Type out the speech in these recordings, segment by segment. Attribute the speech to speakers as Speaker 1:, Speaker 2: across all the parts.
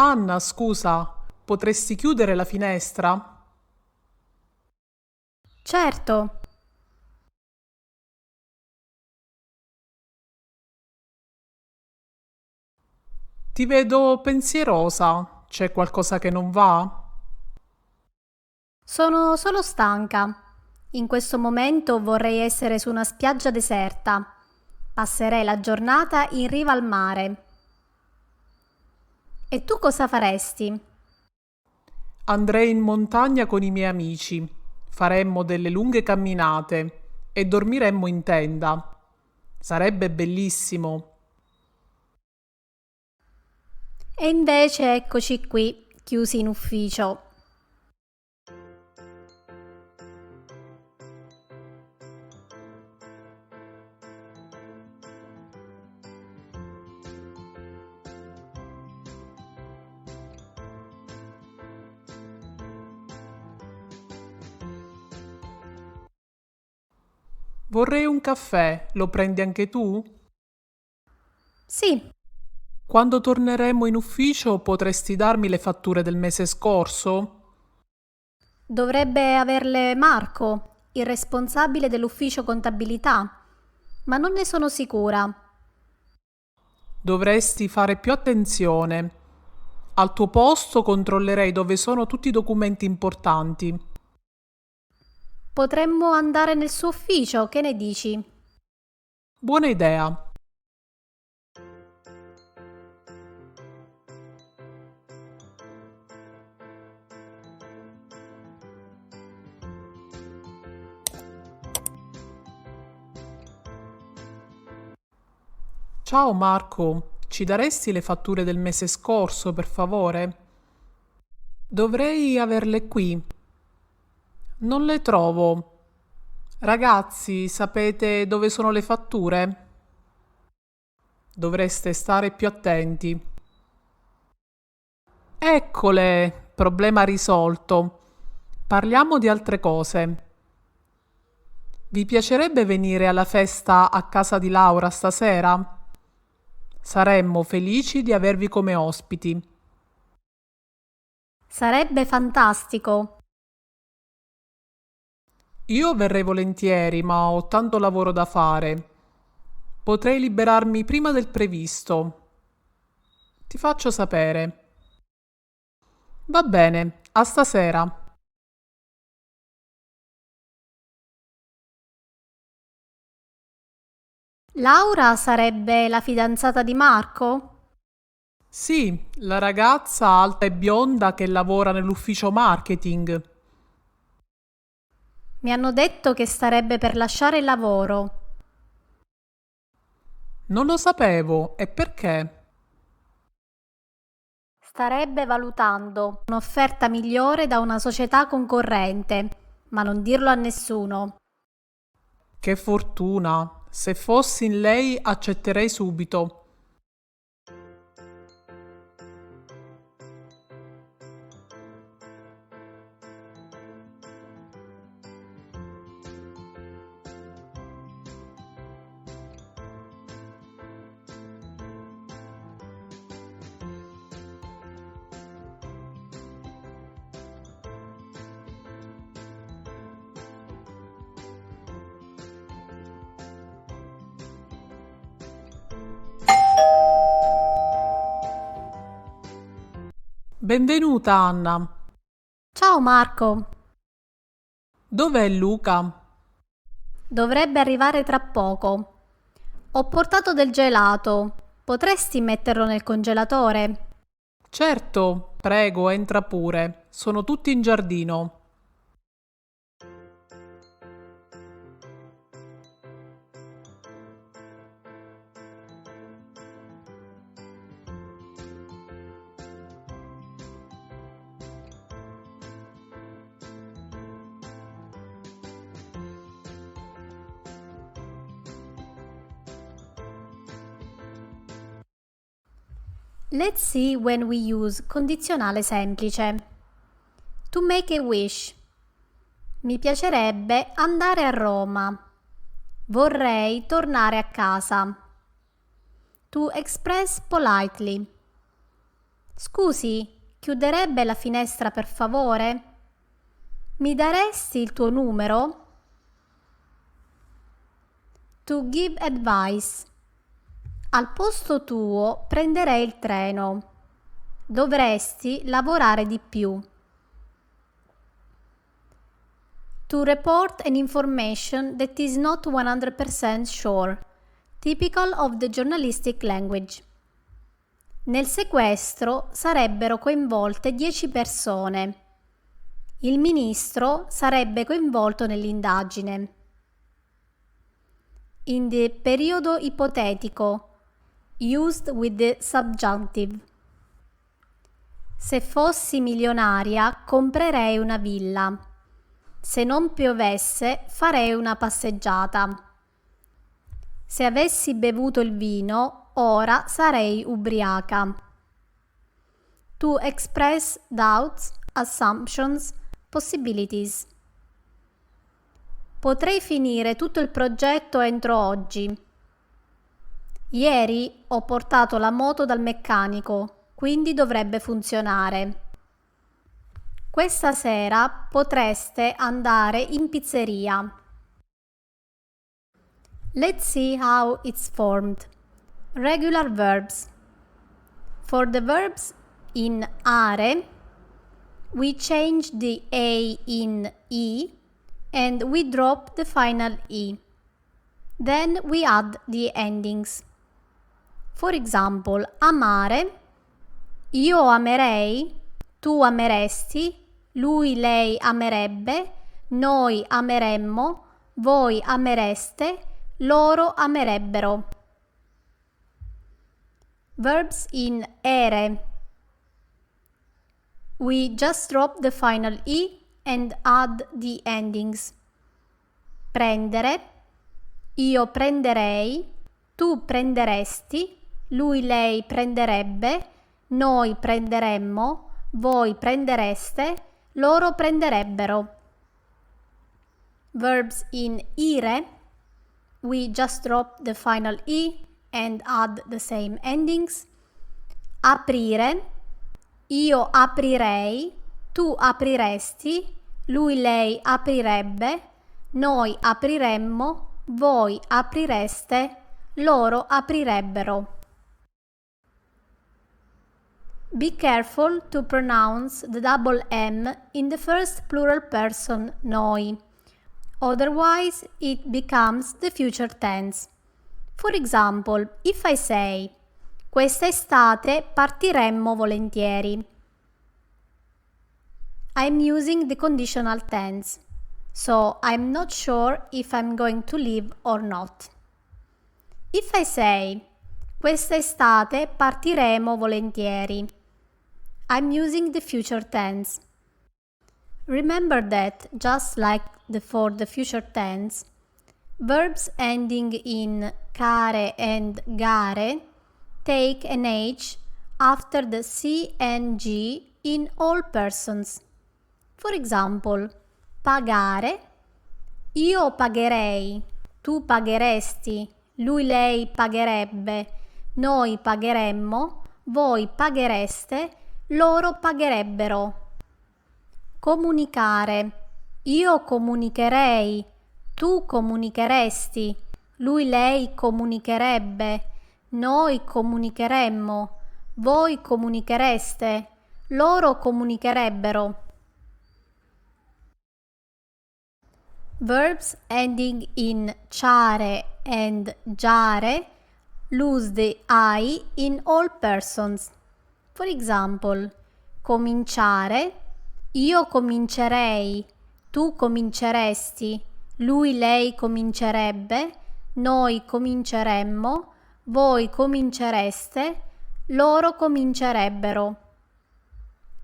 Speaker 1: Anna, scusa, potresti chiudere la finestra?
Speaker 2: Certo,
Speaker 1: Ti vedo pensierosa. C'è qualcosa che non va?
Speaker 2: sono solo stanca. In questo momento vorrei essere su una spiaggia deserta. Passerei la giornata in riva al mare. E tu cosa faresti?
Speaker 1: Andrei in montagna con i miei amici. Faremmo delle lunghe camminate e dormiremmo in tenda. Sarebbe bellissimo.
Speaker 2: E invece eccoci qui, chiusi in ufficio.
Speaker 1: Vorrei un caffè, lo prendi anche tu?
Speaker 2: Sì,
Speaker 1: Quando torneremo in ufficio potresti darmi le fatture del mese scorso?
Speaker 2: dovrebbe averle Marco, il responsabile dell'ufficio contabilità, ma non ne sono sicura.
Speaker 1: Dovresti fare più attenzione. Al tuo posto controllerei dove sono tutti i documenti importanti.
Speaker 2: Potremmo andare nel suo ufficio, che ne dici?
Speaker 1: Buona idea. Ciao Marco, ci daresti le fatture del mese scorso, per favore? Dovrei averle qui. Non le trovo. Ragazzi, sapete dove sono le fatture? Dovreste stare più attenti. Eccole, problema risolto. Parliamo di altre cose. Vi piacerebbe venire alla festa a casa di Laura stasera? Saremmo felici di avervi come ospiti.
Speaker 2: Sarebbe fantastico.
Speaker 1: Io verrei volentieri, ma ho tanto lavoro da fare. Potrei liberarmi prima del previsto. Ti faccio sapere. Va bene, a stasera.
Speaker 2: Laura sarebbe la fidanzata di Marco?
Speaker 1: Sì, la ragazza alta e bionda che lavora nell'ufficio marketing.
Speaker 2: Mi hanno detto che starebbe per lasciare il lavoro.
Speaker 1: Non lo sapevo, e perché?
Speaker 2: Starebbe valutando un'offerta migliore da una società concorrente, ma non dirlo a nessuno.
Speaker 1: Che fortuna! Se fossi in lei accetterei subito. Benvenuta Anna.
Speaker 2: Ciao Marco,
Speaker 1: Dov'è Luca?
Speaker 2: dovrebbe arrivare tra poco. Ho portato del gelato. Potresti metterlo nel congelatore?
Speaker 1: Certo, prego, entra pure. Sono tutti in giardino.
Speaker 2: Let's see when we use condizionale semplice. To make a wish. Mi piacerebbe andare a Roma. Vorrei tornare a casa. To express politely. Scusi, chiuderebbe la finestra per favore? Mi daresti il tuo numero? To give advice. Al posto tuo prenderei il treno. Dovresti lavorare di più. To report an information that is not 100% sure. Typical of the journalistic language. Nel sequestro sarebbero coinvolte 10 persone. Il ministro sarebbe coinvolto nell'indagine. In the periodo ipotetico, used with the subjunctive. Se fossi milionaria, comprerei una villa. Se non piovesse, farei una passeggiata. Se avessi bevuto il vino, ora sarei ubriaca. To express doubts, assumptions, possibilities. Potrei finire tutto il progetto entro oggi. Ieri ho portato la moto dal meccanico, quindi dovrebbe funzionare. Questa sera potreste andare in pizzeria. Let's see how it's formed. Regular verbs. For the verbs in are, we change the A in E and we drop the final E. Then we add the endings. For example, amare, io amerei, tu ameresti, lui, lei amerebbe, noi ameremmo, voi amereste, loro amerebbero. Verbs in ere. We just drop the final E and add the endings. Prendere, io prenderei, tu prenderesti, lui, lei prenderebbe, noi prenderemmo, voi prendereste, loro prenderebbero. Verbs in ire. We just drop the final E and add the same endings. Aprire, io aprirei, tu apriresti, lui, lei aprirebbe, noi apriremmo, voi aprireste, loro aprirebbero. Be careful to pronounce the double M in the first plural person noi. Otherwise, it becomes the future tense. For example, if I say, questa estate partiremmo volentieri. I'm using the conditional tense, so I'm not sure if I'm going to leave or not. If I say, questa estate partiremo volentieri, I'm using the future tense. Remember that, just like for the future tense, verbs ending in care and gare take an H after the CNG in all persons. For example, pagare, io pagherei, tu pagheresti, lui, lei pagherebbe, noi pagheremmo, voi paghereste, loro pagherebbero. Comunicare, io comunicherei, tu comunicheresti, lui, lei comunicherebbe, noi comunicheremmo, voi comunichereste, loro comunicherebbero. Verbs ending in ciare and giare lose the I in all persons. For example, cominciare, io comincerei, tu cominceresti, lui, lei comincerebbe, noi cominceremmo, voi comincereste, loro comincerebbero.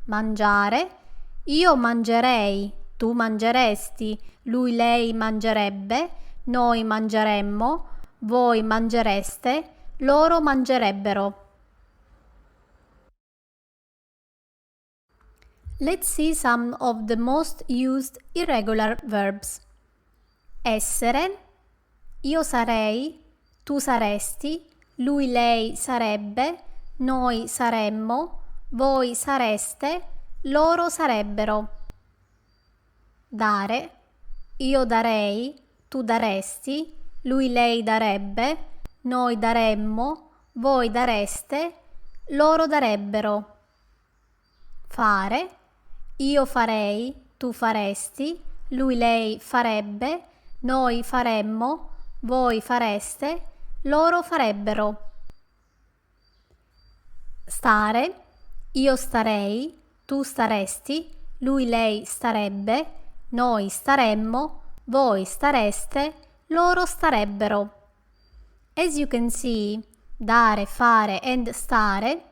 Speaker 2: Mangiare, io mangerei, tu mangeresti, lui, lei mangerebbe, noi mangeremmo, voi mangereste, loro mangerebbero. Let's see some of the most used irregular verbs. Essere, io sarei, tu saresti, lui, lei sarebbe, noi saremmo, voi sareste, loro sarebbero. Dare, io darei, tu daresti, lui lei darebbe, noi daremmo, voi dareste, loro darebbero. Fare, io farei, tu faresti, lui lei farebbe, noi faremmo, voi fareste, loro farebbero. Stare, io starei, tu staresti, lui lei starebbe, noi staremmo, voi stareste, loro starebbero. As you can see, dare, fare and stare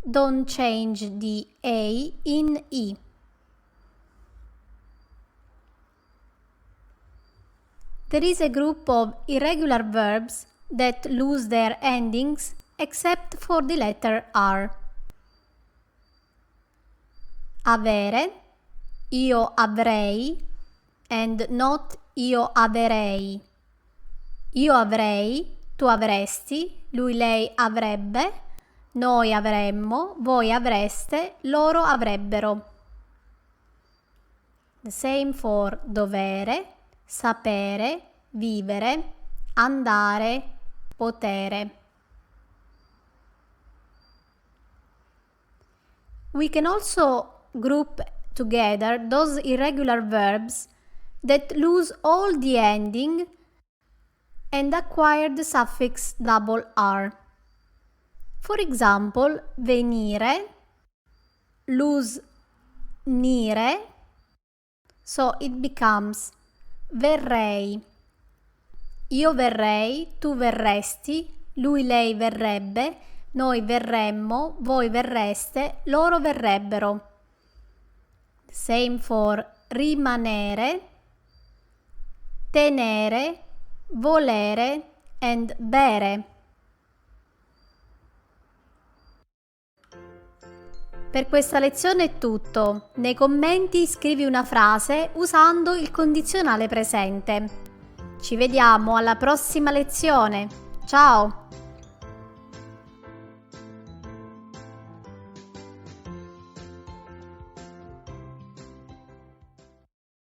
Speaker 2: don't change the A in E. There is a group of irregular verbs that lose their endings except for the letter R. Avere, io avrei, and not io averei. Io avrei, tu avresti, lui lei avrebbe, noi avremmo, voi avreste, loro avrebbero. The same for dovere, sapere, vivere, andare, potere. We can also group together those irregular verbs that lose all the ending and acquire the suffix double R. For example, venire lose nire, so it becomes verrei. Io verrei, tu verresti, lui lei verrebbe, noi verremmo, voi verreste, loro verrebbero. Same for rimanere, tenere, volere and bere. Per questa lezione è tutto. Nei commenti scrivi una frase usando il condizionale presente. Ci vediamo alla prossima lezione. Ciao!